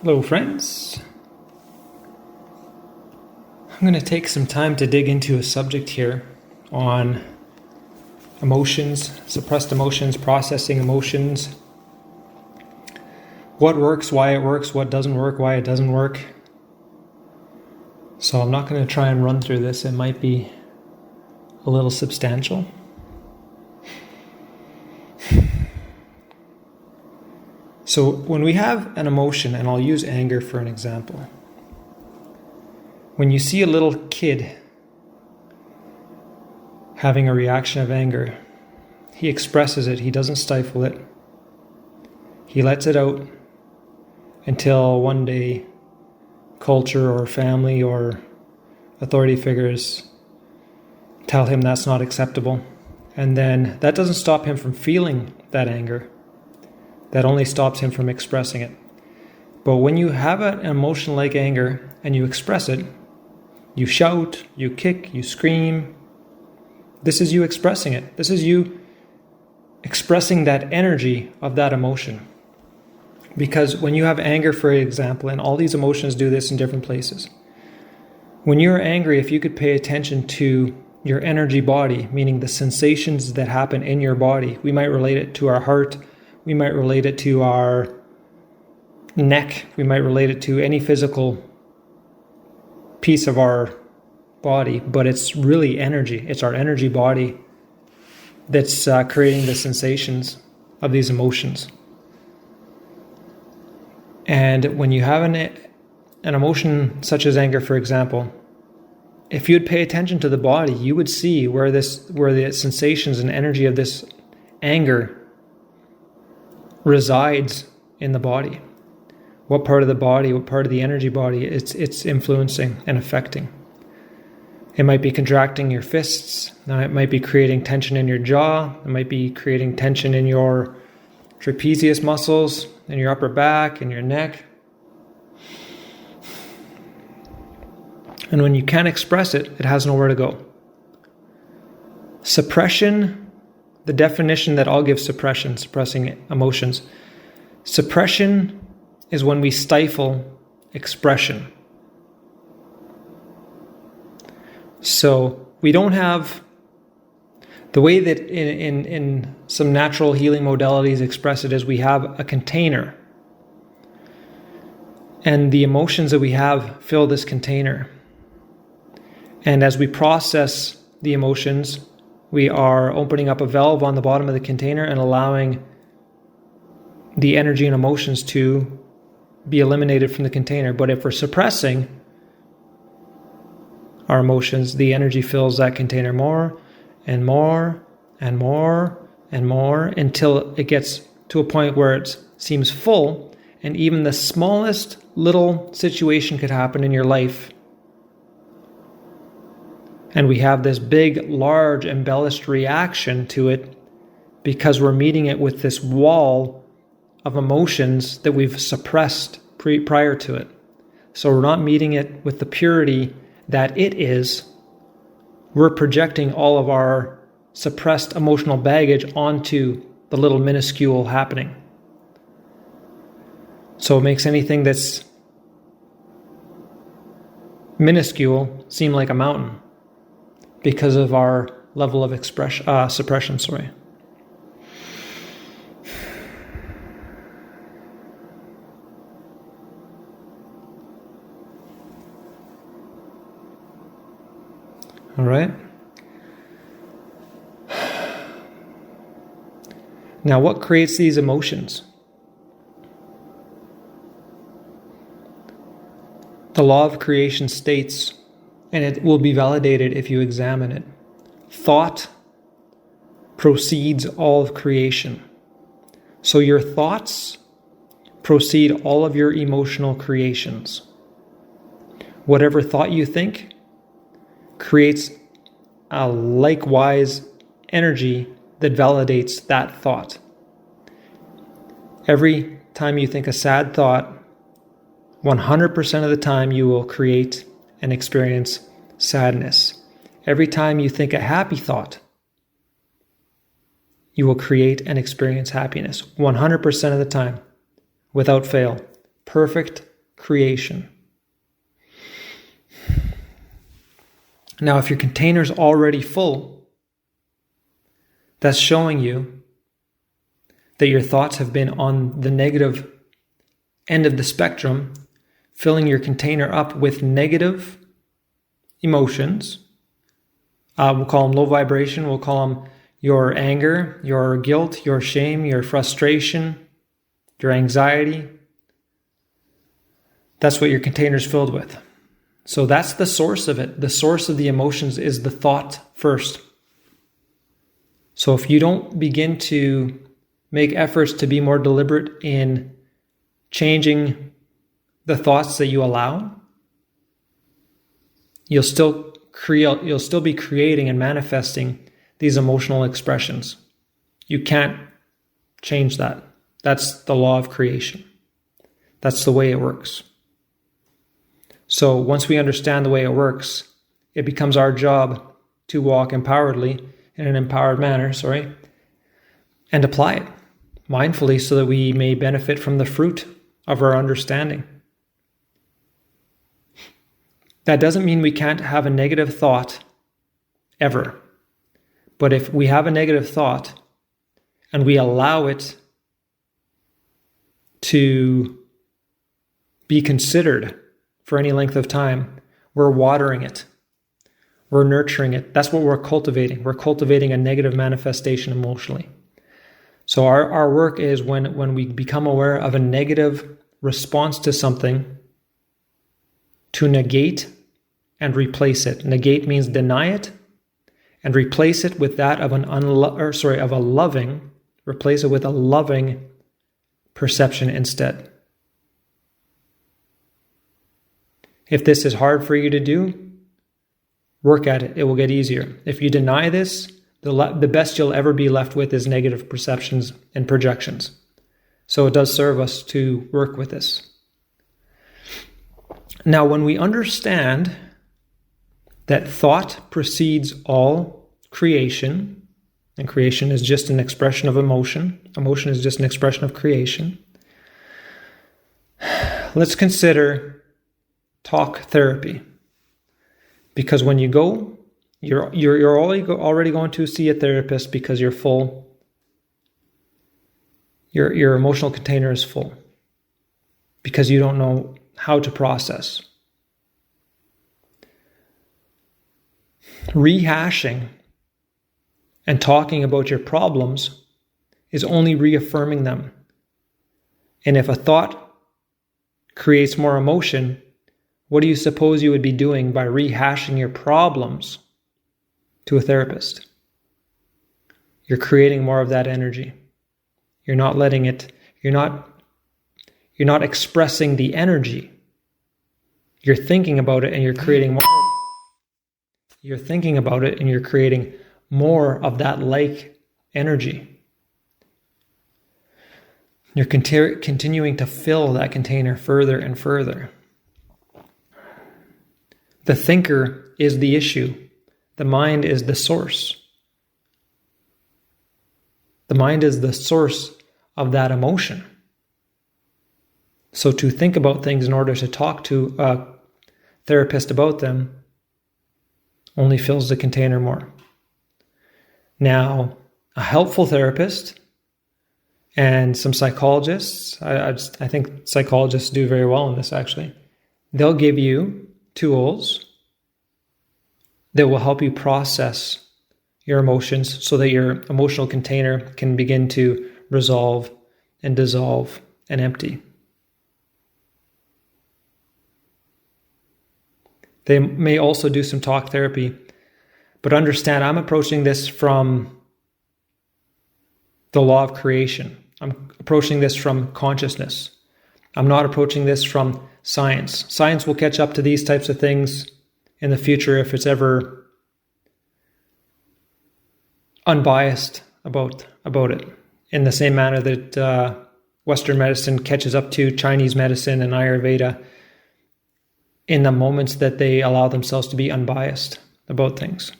Hello friends. I'm going to take some time to dig into a subject here on emotions, suppressed emotions, processing emotions. What works, why it works, what doesn't work, why it doesn't work. So I'm not going to try and run through this. It might be a little substantial. So when we have an emotion, and I'll use anger for an example. When you see a little kid having a reaction of anger, he expresses it, he doesn't stifle it. He lets it out until one day culture or family or authority figures tell him that's not acceptable. And then that doesn't stop him from feeling that anger. That only stops him from expressing it. But when you have an emotion like anger and you express it, you shout, you kick, you scream. This is you expressing it. This is you expressing that energy of that emotion. Because when you have anger, for example, and all these emotions do this in different places. When you're angry, if you could pay attention to your energy body, meaning the sensations that happen in your body, we might relate it to our heart, we might relate it to our neck, we might relate it to any physical piece of our body, but it's really energy. It's our energy body that's creating the sensations of these emotions. And when you have an emotion such as anger, for example, if you'd pay attention to the body, you would see where the sensations and energy of this anger resides in the body. What part of the body, what part of the energy body it's influencing and affecting. It might be contracting your fists. It might be creating tension in your jaw. It might be creating tension in your trapezius muscles, in your upper back, in your neck. And when you can't express it, it has nowhere to go. Suppression, the definition that I'll give suppressing emotions. Suppression is when we stifle expression. So we don't have the way that in some natural healing modalities express it is we have a container. And the emotions that we have fill this container. And as we process the emotions, we are opening up a valve on the bottom of the container and allowing the energy and emotions to be eliminated from the container. But if we're suppressing our emotions, the energy fills that container more and more and more and more until it gets to a point where it seems full, and even the smallest little situation could happen in your life. And we have this big, large, embellished reaction to it because we're meeting it with this wall of emotions that we've suppressed prior to it. So we're not meeting it with the purity that it is. We're projecting all of our suppressed emotional baggage onto the little minuscule happening. So it makes anything that's minuscule seem like a mountain because of our level of suppression. All right. Now, what creates these emotions? The law of creation states, and it will be validated if you examine it, thought proceeds all of creation. So your thoughts proceed all of your emotional creations. Whatever thought you think creates a likewise energy that validates that thought. Every time you think a sad thought, 100% of the time you will create and experience sadness. Every time you think a happy thought, you will create and experience happiness 100% of the time, without fail. Perfect creation. Now, if your container's already full, that's showing you that your thoughts have been on the negative end of the spectrum, filling your container up with negative emotions. We'll call them low vibration. We'll call them your anger, your guilt, your shame, your frustration, your anxiety. That's what your container's filled with. So that's the source of it. The source of the emotions is the thought first. So if you don't begin to make efforts to be more deliberate in changing the thoughts that you allow, you'll still be creating and manifesting these emotional expressions. You can't change that. That's the law of creation. That's the way it works. So once we understand the way it works, it becomes our job to walk empoweredly, in an empowered manner, and apply it mindfully so that we may benefit from the fruit of our understanding. That doesn't mean we can't have a negative thought ever. But if we have a negative thought and we allow it to be considered for any length of time, we're watering it. We're nurturing it. That's what we're cultivating. We're cultivating a negative manifestation emotionally. So our work is when we become aware of a negative response to something, to negate and replace it. Negate means deny it, and replace it with that of a loving. Replace it with a loving perception instead. If this is hard for you to do, work at it. It will get easier. If you deny this, the best you'll ever be left with is negative perceptions and projections. So it does serve us to work with this. Now, when we understand that thought precedes all creation, and creation is just an expression of emotion is just an expression of creation, let's consider talk therapy. Because when you go, you're already going to see a therapist because you're full. Your emotional container is full because you don't know how to process. Rehashing and talking about your problems is only reaffirming them. And if a thought creates more emotion, what do you suppose you would be doing by rehashing your problems to a therapist? You're creating more of that energy. You're not letting it, you're not expressing the energy. You're thinking about it and you're creating more. You're thinking about it and you're creating more of that like energy. You're continuing to fill that container further and further. The thinker is the issue. The mind is the source. The mind is the source of that emotion. So to think about things in order to talk to a therapist about them only fills the container more. Now, a helpful therapist and some psychologists, I think psychologists do very well in this actually, they'll give you tools that will help you process your emotions so that your emotional container can begin to resolve and dissolve and empty. They may also do some talk therapy, but understand I'm approaching this from the law of creation. I'm approaching this from consciousness. I'm not approaching this from science. Science will catch up to these types of things in the future if it's ever unbiased about it, in the same manner that Western medicine catches up to Chinese medicine and Ayurveda in the moments that they allow themselves to be unbiased about things.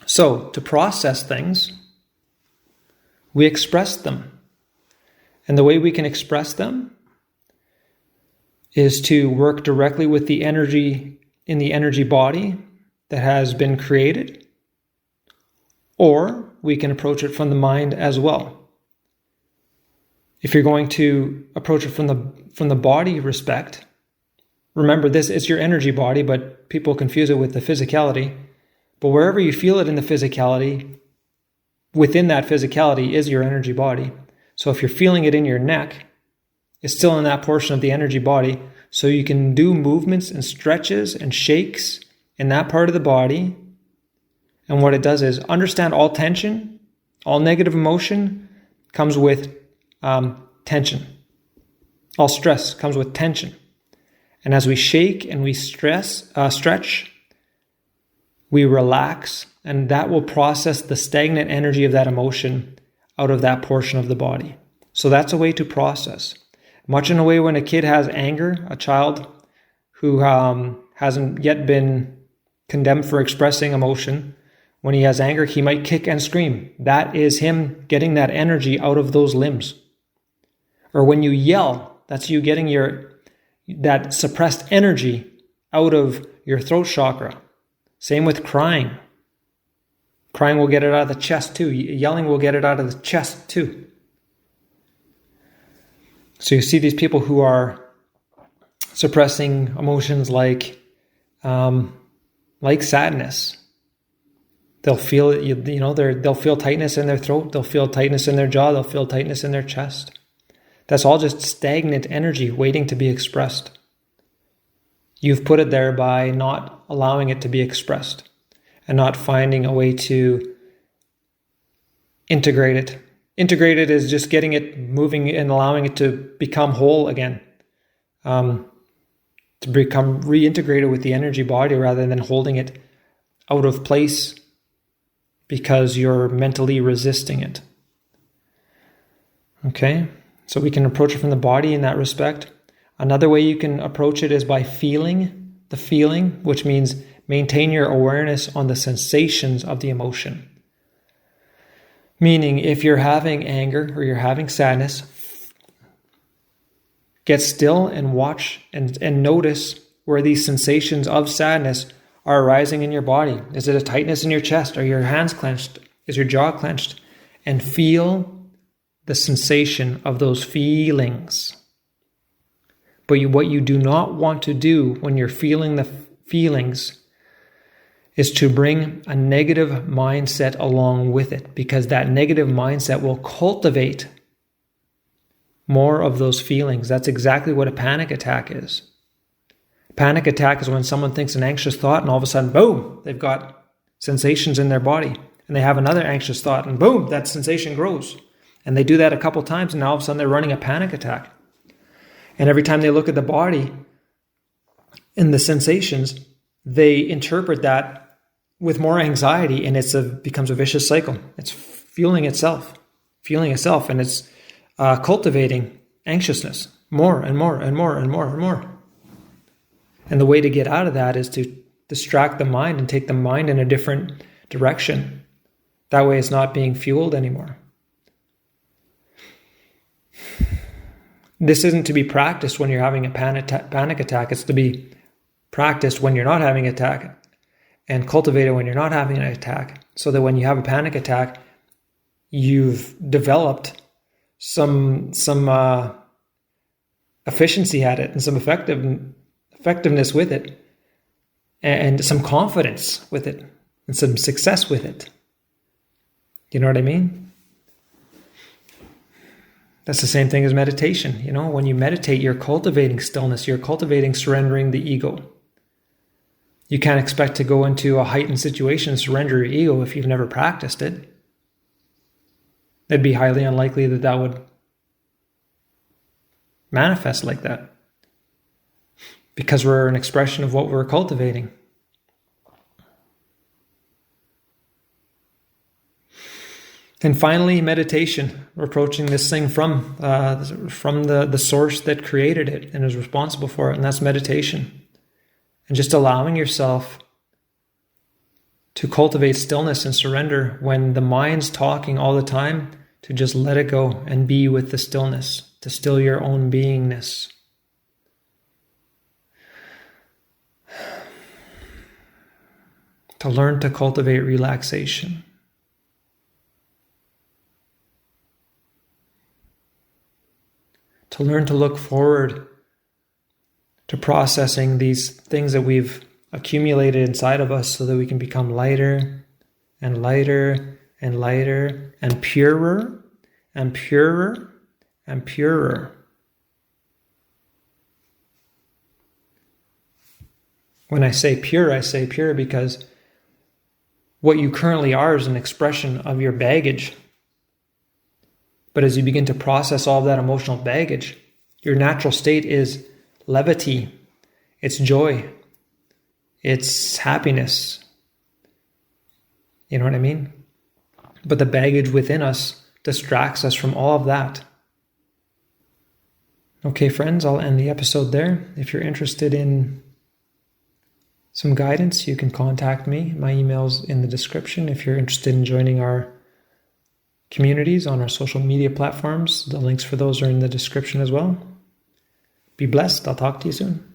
So, to process things, we express them. And the way we can express them is to work directly with the energy in the energy body that has been created, or we can approach it from the mind as well. If you're going to approach it from the body respect, remember this is your energy body, but people confuse it with the physicality. But wherever you feel it in the physicality, within that physicality is your energy body. So if you're feeling it in your neck, it's still in that portion of the energy body. So you can do movements and stretches and shakes in that part of the body. And what it does is understand all tension, all negative emotion comes with tension. All stress comes with tension. And as we shake and we stretch, we relax, and that will process the stagnant energy of that emotion out of that portion of the body. So that's a way to process. Much in a way when a kid has anger, a child who hasn't yet been condemned for expressing emotion, when he has anger, he might kick and scream. That is him getting that energy out of those limbs. Or when you yell, that's you getting that suppressed energy out of your throat chakra. Same with crying. Crying will get it out of the chest too. Yelling will get it out of the chest too. So you see these people who are suppressing emotions like sadness. They'll feel it, they'll feel tightness in their throat. They'll feel tightness in their jaw. They'll feel tightness in their chest. That's all just stagnant energy waiting to be expressed. You've put it there by not allowing it to be expressed and not finding a way to integrate it. Integrate it is just getting it moving and allowing it to become whole again, to become reintegrated with the energy body rather than holding it out of place because you're mentally resisting it. Okay? So we can approach it from the body in that respect. Another way you can approach it is by feeling the feeling, which means maintain your awareness on the sensations of the emotion. Meaning, if you're having anger or you're having sadness, get still and watch and notice where these sensations of sadness are arising in your body. Is it a tightness in your chest? Are your hands clenched? Is your jaw clenched? And feel the sensation of those feelings. But what you do not want to do when you're feeling the feelings is to bring a negative mindset along with it, because that negative mindset will cultivate more of those feelings. That's exactly what a panic attack is. Panic attack is when someone thinks an anxious thought and all of a sudden, boom, they've got sensations in their body. And they have another anxious thought and boom, that sensation grows. And they do that a couple times and now all of a sudden they're running a panic attack. And every time they look at the body and the sensations, they interpret that with more anxiety, and becomes a vicious cycle. It's fueling itself, and it's cultivating anxiousness more and more and more and more and more. And the way to get out of that is to distract the mind and take the mind in a different direction. That way it's not being fueled anymore. This isn't to be practiced when you're having a panic attack. It's to be practiced when you're not having an attack and cultivated when you're not having an attack, so that when you have a panic attack, you've developed some efficiency at it and some effectiveness with it, and some confidence with it and some success with it. You know what I mean? That's the same thing as meditation. When you meditate, you're cultivating stillness. You're cultivating surrendering the ego. You can't expect to go into a heightened situation and surrender your ego if you've never practiced it. It'd be highly unlikely that would manifest like that, because we're an expression of what we're cultivating. And finally, meditation. We're approaching this thing from the source that created it and is responsible for it, and that's meditation. And just allowing yourself to cultivate stillness and surrender when the mind's talking all the time. to just let it go and be with the stillness, to still your own beingness. To learn to cultivate relaxation. To learn to look forward to processing these things that we've accumulated inside of us so that we can become lighter and lighter and lighter and purer and purer and purer. When I say pure because what you currently are is an expression of your baggage. But as you begin to process all of that emotional baggage, your natural state is levity, it's joy, it's happiness. You know what I mean? But the baggage within us distracts us from all of that. Okay, friends, I'll end the episode there. If you're interested in some guidance, you can contact me. My email's in the description. If you're interested in joining our communities on our social media platforms, the links for those are in the description as well. Be blessed. I'll talk to you soon.